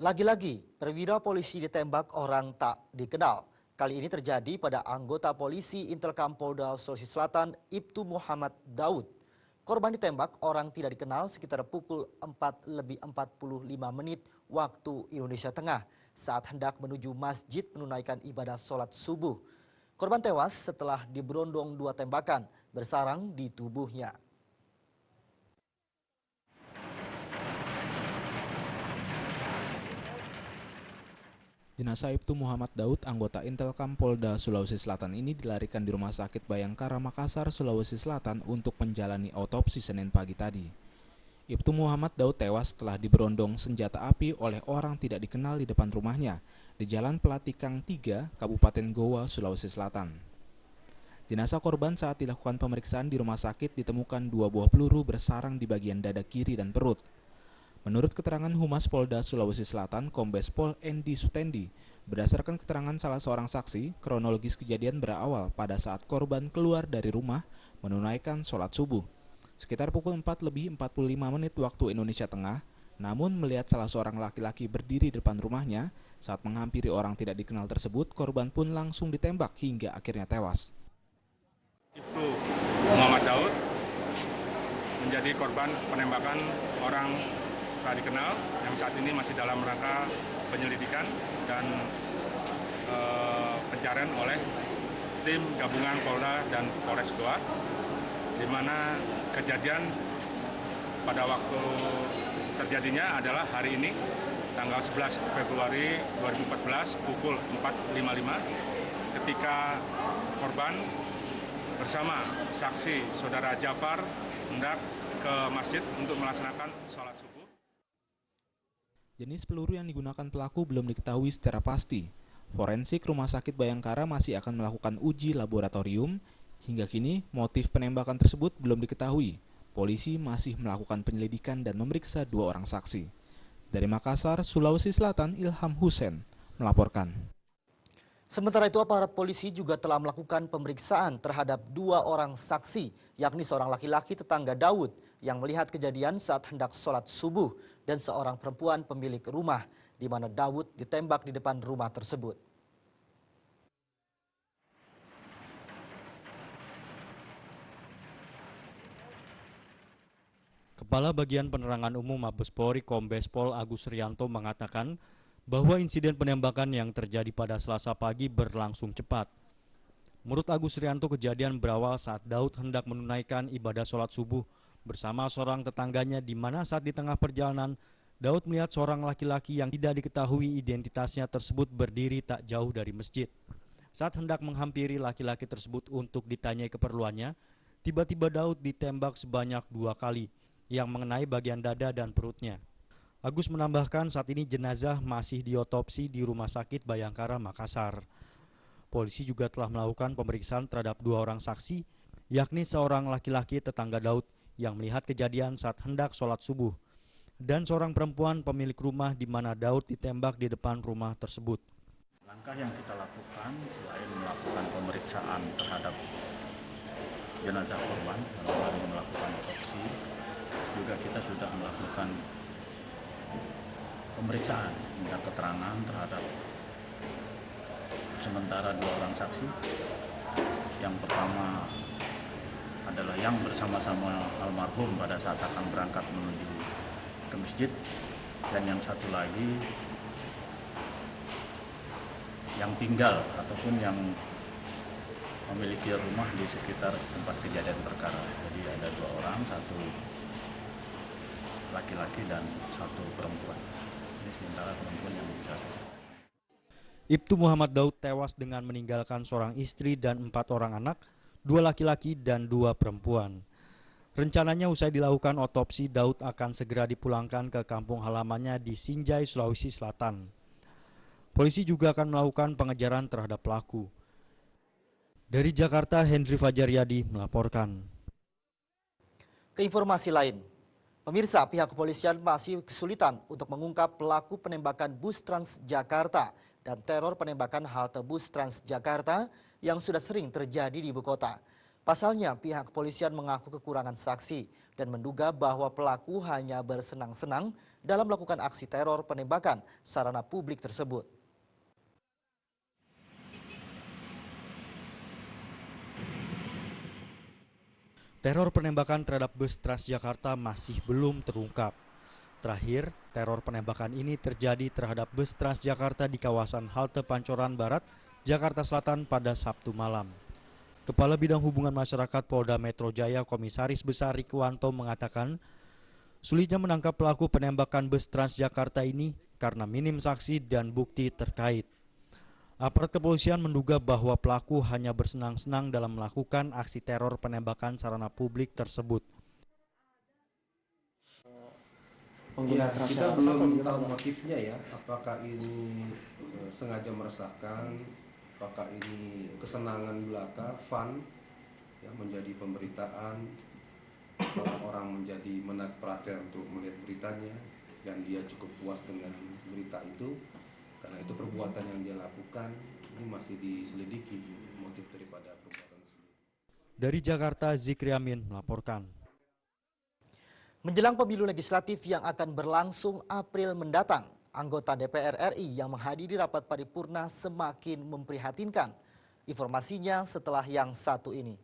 Lagi-lagi, perwira polisi ditembak orang tak dikenal. Kali ini terjadi pada anggota polisi Intelkam Polda Sulawesi Selatan, Ibtu Muhammad Daud. Korban ditembak orang tidak dikenal sekitar pukul 4:45 waktu Indonesia Tengah saat hendak menuju masjid menunaikan ibadah sholat subuh. Korban tewas setelah diberondong 2 tembakan bersarang di tubuhnya. Jenazah Ibtu Muhammad Daud, anggota Intelkam Polda Sulawesi Selatan ini dilarikan di Rumah Sakit Bayangkara Makassar, Sulawesi Selatan untuk menjalani otopsi Senin pagi tadi. Ibtu Muhammad Daud tewas setelah diberondong senjata api oleh orang tidak dikenal di depan rumahnya di Jalan Pelatikang 3, Kabupaten Goa, Sulawesi Selatan. Jenazah korban saat dilakukan pemeriksaan di rumah sakit ditemukan 2 buah peluru bersarang di bagian dada kiri dan perut. Menurut keterangan Humas Polda Sulawesi Selatan, Kombes Pol Endi Sutendi, berdasarkan keterangan salah seorang saksi, kronologis kejadian berawal pada saat korban keluar dari rumah menunaikan sholat subuh. Sekitar pukul 4:45 waktu Indonesia Tengah, namun melihat salah seorang laki-laki berdiri di depan rumahnya, saat menghampiri orang tidak dikenal tersebut, korban pun langsung ditembak hingga akhirnya tewas. Ibtu Muhammad Daud menjadi korban penembakan orang tak dikenal yang saat ini masih dalam rangka penyelidikan dan pencarian oleh tim gabungan Polda dan Polres Goa, di mana kejadian pada waktu terjadinya adalah hari ini tanggal 11 Februari 2014 pukul 4:55 ketika korban bersama saksi saudara Jafar hendak ke masjid untuk melaksanakan sholat subuh. Jenis peluru yang digunakan pelaku belum diketahui secara pasti. Forensik Rumah Sakit Bayangkara masih akan melakukan uji laboratorium. Hingga kini, motif penembakan tersebut belum diketahui. Polisi masih melakukan penyelidikan dan memeriksa 2 orang saksi. Dari Makassar, Sulawesi Selatan, Ilham Husen melaporkan. Sementara itu, aparat polisi juga telah melakukan pemeriksaan terhadap 2 orang saksi, yakni seorang laki-laki tetangga Daud yang melihat kejadian saat hendak sholat subuh dan seorang perempuan pemilik rumah, di mana Daud ditembak di depan rumah tersebut. Kepala Bagian Penerangan Umum Mabes Polri Kombes Pol Agus Rianto mengatakan bahwa insiden penembakan yang terjadi pada Selasa pagi berlangsung cepat. Menurut Agus Rianto, kejadian berawal saat Daud hendak menunaikan ibadah sholat subuh bersama seorang tetangganya, di mana saat di tengah perjalanan, Daud melihat seorang laki-laki yang tidak diketahui identitasnya tersebut berdiri tak jauh dari masjid. Saat hendak menghampiri laki-laki tersebut untuk ditanyai keperluannya, tiba-tiba Daud ditembak sebanyak 2 kali yang mengenai bagian dada dan perutnya. Agus menambahkan saat ini jenazah masih diotopsi di Rumah Sakit Bayangkara Makassar. Polisi juga telah melakukan pemeriksaan terhadap 2 orang saksi, yakni seorang laki-laki tetangga Daud yang melihat kejadian saat hendak sholat subuh, dan seorang perempuan pemilik rumah di mana Daud ditembak di depan rumah tersebut. Langkah yang kita lakukan selain melakukan pemeriksaan terhadap jenazah korban lalu melakukan otopsi, juga kita sudah melakukan pemeriksaan minta keterangan terhadap sementara 2 orang saksi. Yang pertama adalah yang bersama-sama almarhum pada saat akan berangkat menuju ke masjid, dan yang satu lagi yang tinggal ataupun yang memiliki rumah di sekitar tempat kejadian perkara. Jadi ada 2 orang, 1 laki-laki dan 1 perempuan. Ini sementara perempuan yang bisa saja. Ibtu Muhammad Daud tewas dengan meninggalkan seorang istri dan 4 orang anak, 2 laki-laki dan 2 perempuan. Rencananya usai dilakukan otopsi, Daud akan segera dipulangkan ke kampung halamannya di Sinjai, Sulawesi Selatan. Polisi juga akan melakukan pengejaran terhadap pelaku. Dari Jakarta, Hendri Fajaryadi melaporkan. Ke informasi lain, pemirsa, pihak kepolisian masih kesulitan untuk mengungkap pelaku penembakan bus Transjakarta dan teror penembakan halte bus Transjakarta yang sudah sering terjadi di ibu kota. Pasalnya, pihak kepolisian mengaku kekurangan saksi dan menduga bahwa pelaku hanya bersenang-senang dalam melakukan aksi teror penembakan sarana publik tersebut. Teror penembakan terhadap bus Transjakarta masih belum terungkap. Terakhir, teror penembakan ini terjadi terhadap bus Transjakarta di kawasan halte Pancoran Barat, Jakarta Selatan pada Sabtu malam. Kepala Bidang Hubungan Masyarakat Polda Metro Jaya Komisaris Besar Rikwanto mengatakan, sulitnya menangkap pelaku penembakan bus Transjakarta ini karena minim saksi dan bukti terkait. Aparat kepolisian menduga bahwa pelaku hanya bersenang-senang dalam melakukan aksi teror penembakan sarana publik tersebut. Ya, kita belum tahu motifnya ya, apakah ini sengaja meresahkan, apakah ini kesenangan belaka, fun, ya, menjadi pemberitaan, orang-orang menjadi menarik perhatian untuk melihat beritanya, dan dia cukup puas dengan berita itu. Karena itu perbuatan yang dia lakukan ini masih diselidiki motif daripada perbuatan tersebut. Dari Jakarta, Zikri Amin melaporkan. Menjelang pemilu legislatif yang akan berlangsung April mendatang, anggota DPR RI yang menghadiri rapat paripurna semakin memprihatinkan. Informasinya setelah yang satu ini.